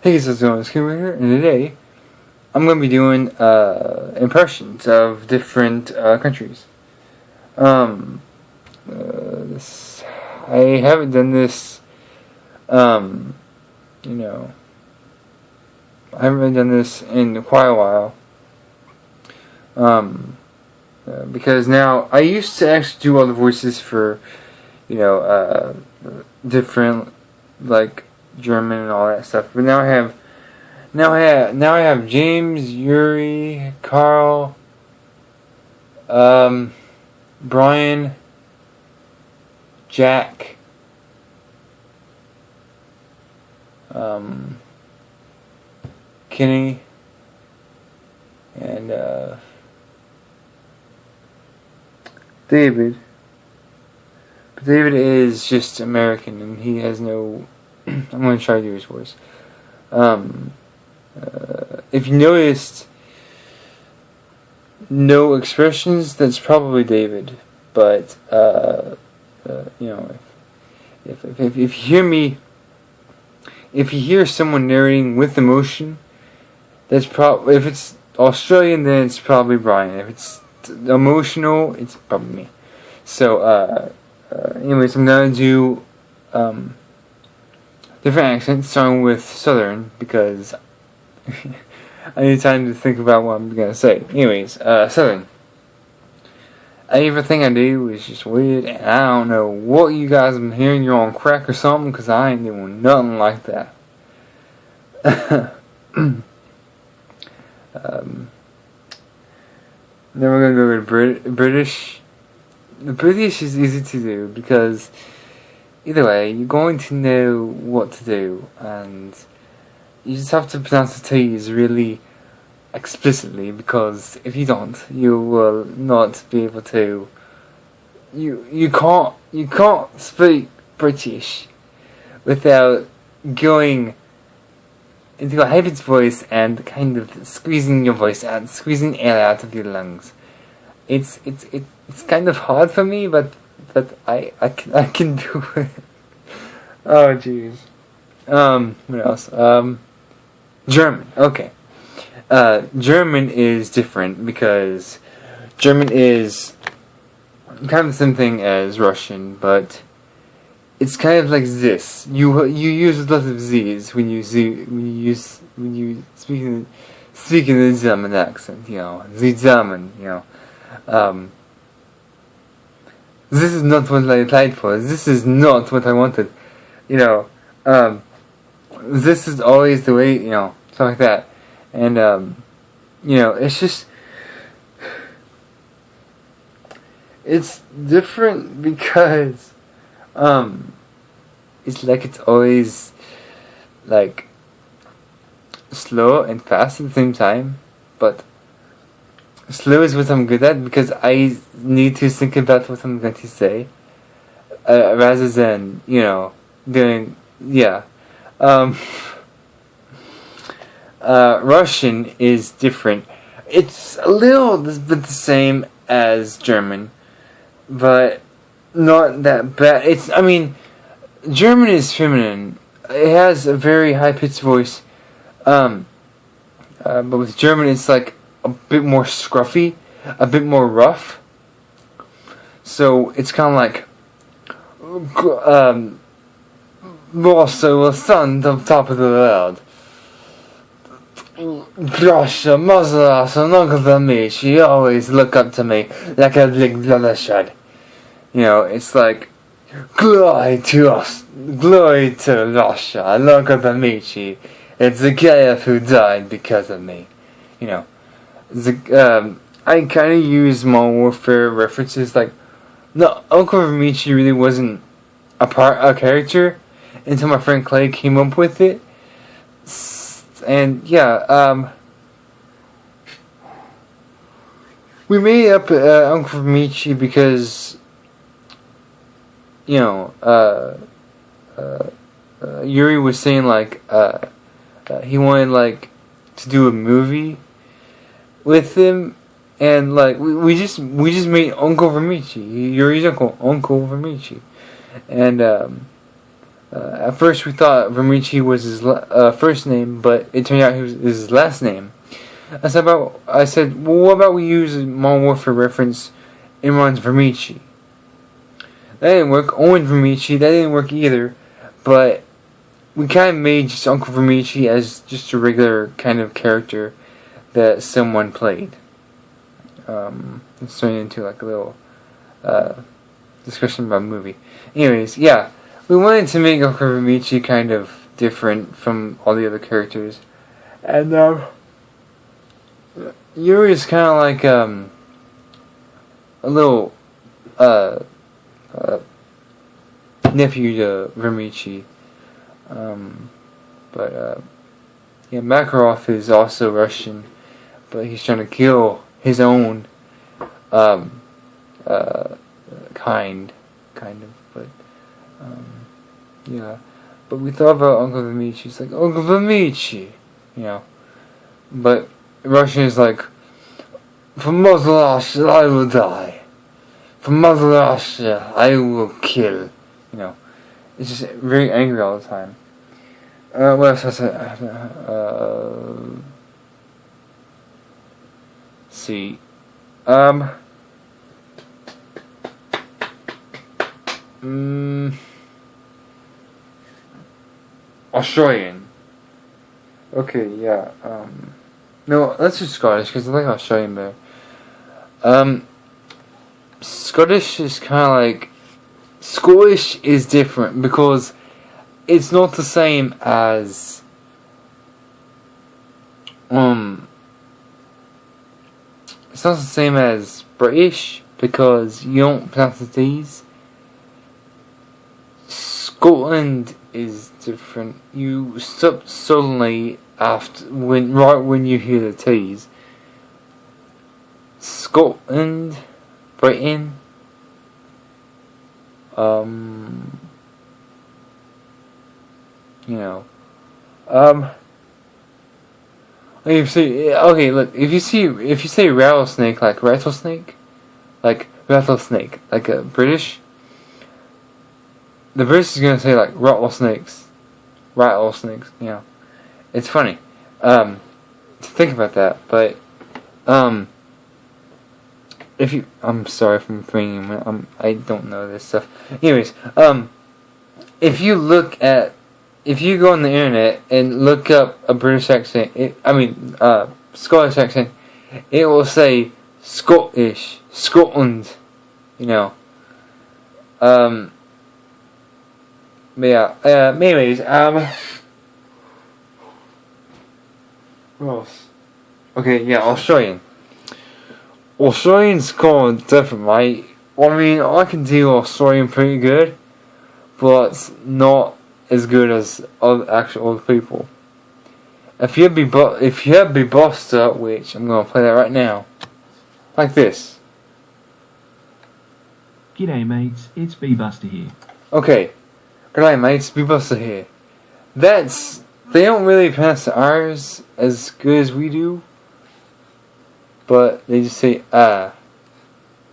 Hey guys, how's it going? It's Kim right here, and today I'm going to be doing impressions of different countries. This I haven't done this. You know, I haven't really done this in quite a while. Because now I used to actually do all the voices for, different like German and all that stuff. But now I have James, Yuri, Carl, Brian, Jack, Kenny, and David. But David is just American, and he has no. I'm going to try to do his voice. If you noticed no expressions, that's probably David. But if you hear me, if you hear someone narrating with emotion, that's probably, if it's Australian, then it's probably Brian. If it's emotional, it's probably me. So, anyways, I'm gonna do different accents, starting with Southern, because I need time to think about what I'm gonna say. Anyways, Southern. Everything I do is just weird, and I don't know what you guys have been hearing. You're on crack or something, because I ain't doing nothing like that. Then we're gonna go with British. The British is easy to do because either way, you're going to know what to do, and you just have to pronounce the T's really explicitly, because if you don't, you will not be able to. You can't speak British without going into a high-pitched voice and kind of squeezing your voice out, squeezing air out of your lungs. It's kind of hard for me, but I can do it. Oh jeez. What else? German. Okay. German is different because German is kind of the same thing as Russian, but it's kind of like this. You use a lot of Z's when you speak in the German accent. The German. This is not what I applied for. This is not what I wanted. This is always the way. Stuff like that, and it's just. It's different because it's like it's always like slow and fast at the same time, but slow is what I'm good at because I need to think about what I'm going to say rather than doing Russian is different. It's a little bit the same as German, but not that bad. German is feminine. It has a very high-pitched voice. But with German, it's like a bit more scruffy, a bit more rough. So it's kind of like, also a son on top of the world. Gosh, a mother, so longer than me. She always look up to me like a big bloodshed. It's like, glory to us, glory to Russia, longer than me. It's the Kiev who died because of me. I kind of use Modern Warfare references. Like, no, Uncle Vermici really wasn't a character until my friend Clay came up with it. And we made up Uncle Vermici because Yuri was saying like he wanted like to do a movie with him, and like we just made Uncle Vermici, Yuri's Uncle Vermici, and At first we thought Vermici was his first name, but it turned out it was his last name. I said, well, what about we use Modern Warfare reference and runs Vermici? That didn't work. Owen Vermici, that didn't work either. But we kind of made just Uncle Vermici as just a regular kind of character that someone played. It's turned into like a little discussion about a movie. Anyways, yeah, we wanted to make Uncle Vermici kind of different from all the other characters, and Yuri is kind of like a little nephew to Vermici, but yeah, Makarov is also Russian, but he's trying to kill his own kind of, but yeah. But we thought about Uncle Vermici. It's like Uncle Vermici, you know. But Russian is like, for Mother Russia I will die. For Mother Russia I will kill. You know, it's just very angry all the time. What else was it? See, Australian. Okay, yeah. No, let's do Scottish because I like Australian better. Scottish is kind of like Scottish is different because it's not the same as it's not the same as British because you don't pronounce the T's. Scotland is different. You stop suddenly right when you hear the T's. Scotland, Britain, you know, if you see, okay, look, if you say rattlesnake, like rattlesnake, like a British, the British is gonna say like rattlesnakes, you know. It's funny, to think about that, but, if you, I'm sorry if I'm bringing, I don't know this stuff. Anyways, if you go on the internet and look up a British accent, Scottish accent, it will say Scottish, Scotland, you know. But yeah, anyways, what else? Okay, yeah, Australian. Australian's kind of different, mate. I mean, I can do Australian pretty good, but not as good as other people. If you had be Buster, which I'm gonna play that right now, like this. G'day mates, it's B-Buster here. Okay, g'day mates, B-Buster here. They don't really pronounce the R's as good as we do, but they just say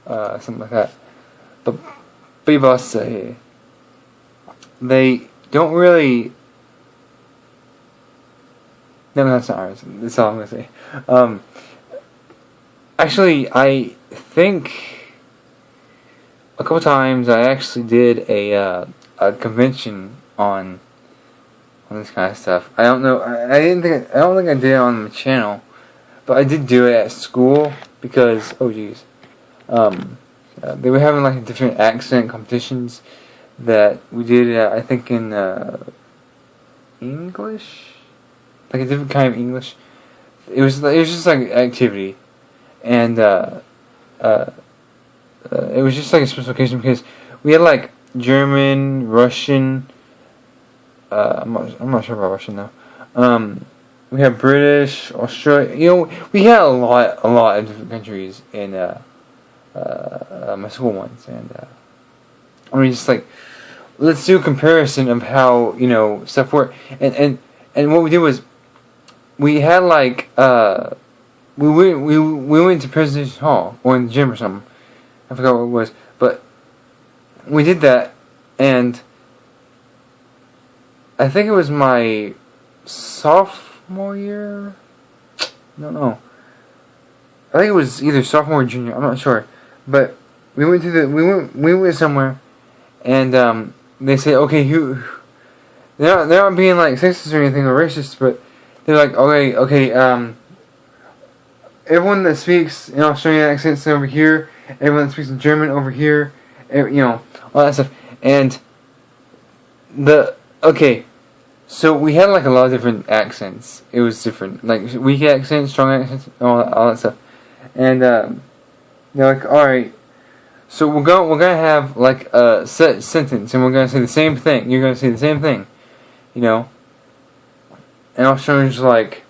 something like that. But B-Buster here, they don't really. No, that's not ours. That's all I'm gonna say. Actually, I think a couple times I actually did a convention on this kind of stuff. I don't know. I don't think I did it on the channel, but I did do it at school because they were having like different accent competitions that we did. I think in English, like a different kind of English. It was just like an activity, and it was just like a special occasion because we had like German, Russian. I'm not sure about Russian though. We had British, Australia. You know, we had a lot of different countries in my school ones, and I mean, just like let's do a comparison of how stuff worked, and what we did was we had like we went to presentation hall or in the gym or something. I forgot what it was, but we did that, and I think it was my sophomore year. No, no. I think it was either sophomore or junior. I'm not sure, but we went went somewhere, and they said, okay, they're not being like sexist or anything or racist, but they're like, okay, everyone that speaks in Australian accents over here, everyone that speaks in German over here, all that stuff, and so we had like a lot of different accents. It was different, like weak accents, strong accents, all that stuff. And they're like, all right, so we're gonna have like a set sentence, and we're gonna say the same thing. You're gonna say the same thing, And Australians like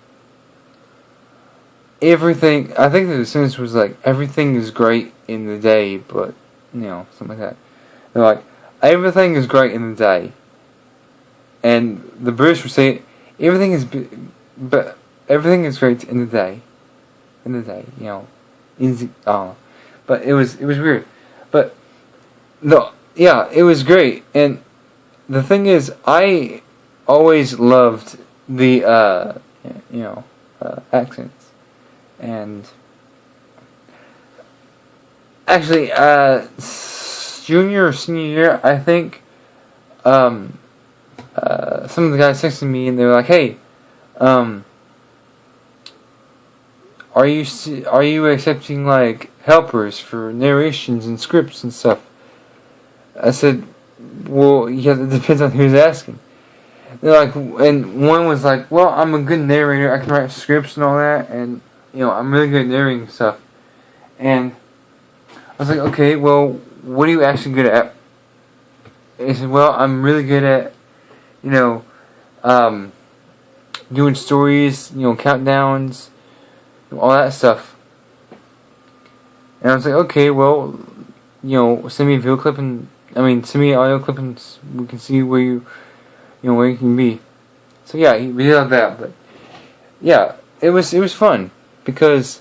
everything. I think the sentence was like everything is great in the day, but something like that. They're like everything is great in the day. And the British would say, everything is great in the day. In the day, But it was weird. But it was great. And the thing is, I always loved the accents. And actually, junior or senior year, I think, some of the guys texted me and they were like, "Hey, are you accepting like helpers for narrations and scripts and stuff?" I said, "Well, yeah, it depends on who's asking." They're like, and one was like, "Well, I'm a good narrator. I can write scripts and all that, and I'm really good at narrating stuff." And I was like, "Okay, well, what are you actually good at?" And he said, "Well, I'm really good at doing stories, countdowns, all that stuff." And I was like, okay, well, send me a video clip send me an audio clip and we can see where you can be. So yeah, we did that, but yeah, it was fun because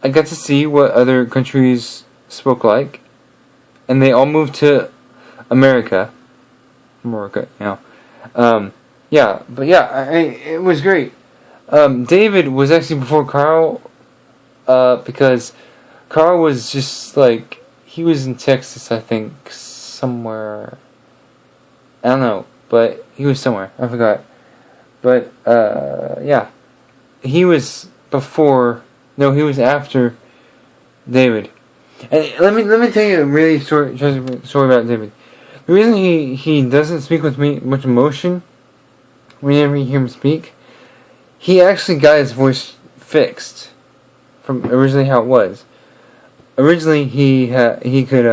I got to see what other countries spoke like, and they all moved to America, it was great. David was actually before Carl, because Carl was just like, he was in Texas, I think, somewhere. I don't know, but he was somewhere. I forgot. But, he was before, no, he was after David. And let me tell you a really short story about David. The reason he doesn't speak with much emotion whenever you hear him speak, he actually got his voice fixed from originally how it was. Originally, he could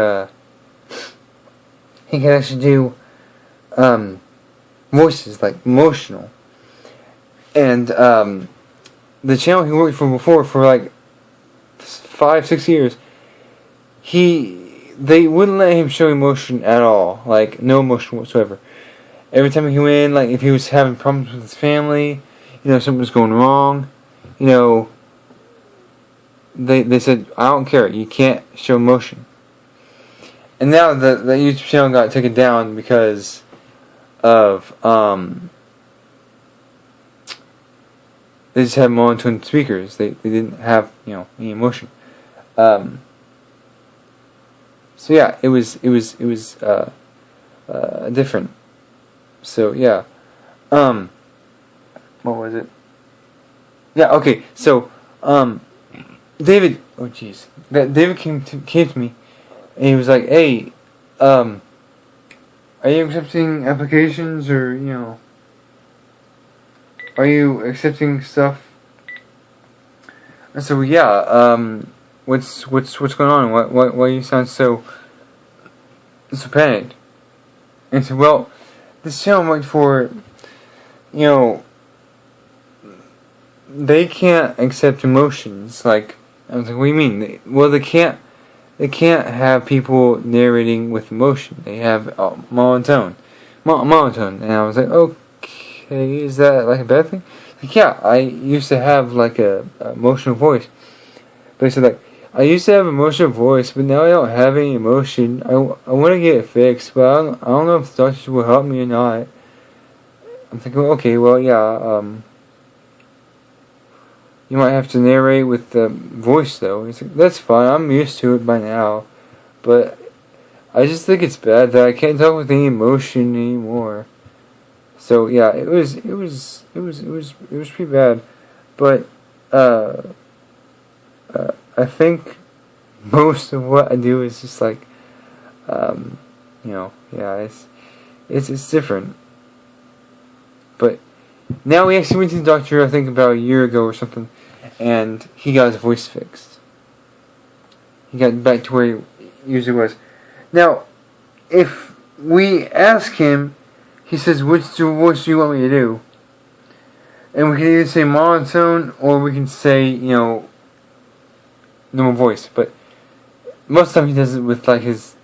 actually do voices like emotional, and the channel he worked for before for like 5-6 years, they wouldn't let him show emotion at all, like no emotion whatsoever. Every time he went in, like if he was having problems with his family, something was going wrong, they said, I don't care, you can't show emotion. And now the YouTube channel got taken down because of they just had monotone speakers. They didn't have any emotion. So yeah, it was different. So yeah, what was it? Yeah, okay. So David, David came to me, and he was like, "Hey, are you accepting applications, or are you accepting stuff?" I said, "Well, yeah. What's going on? Why you sound so panicked?" And he said, "Well, this channel I'm working for, they can't accept emotions." Like, I was like, "What do you mean?" They can't have people narrating with emotion. They have monotone. And I was like, okay, is that like a bad thing? Like, yeah, I used to have like a emotional voice. But he said, like, I used to have an emotional voice, but now I don't have any emotion. I want to get it fixed, but I don't know if the doctors will help me or not. I'm thinking, okay, well, yeah, you might have to narrate with the voice, though. It's like, that's fine, I'm used to it by now. But I just think it's bad that I can't talk with any emotion anymore. So yeah, it was pretty bad. But I think most of what I do is just like, yeah, it's different. But now we actually went to the doctor, I think about a year ago or something, and he got his voice fixed. He got back to where he usually was. Now, if we ask him, he says, which voice do you want me to do? And we can either say monotone, or we can say, normal voice. But most of the time he does it with like his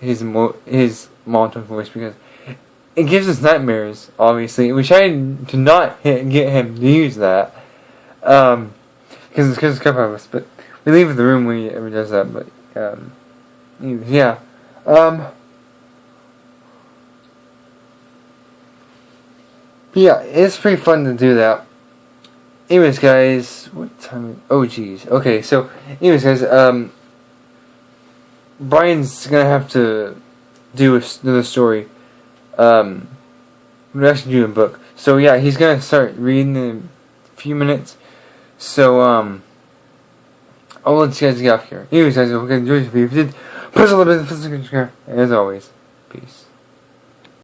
monotone voice, because it gives us nightmares, obviously. We try to not get him to use that, because it's covered of us. But we leave the room when he ever does that. But yeah, yeah, it's pretty fun to do that. Anyways, guys, what time? Oh, geez. Okay, so anyways, guys, Brian's gonna have to do another story. We're actually doing a book. So yeah, he's gonna start reading in a few minutes. So I'll let you guys get off here. Anyways, guys, if you guys enjoyed this video, if you did, push a little bit of the subscribe. As always, peace.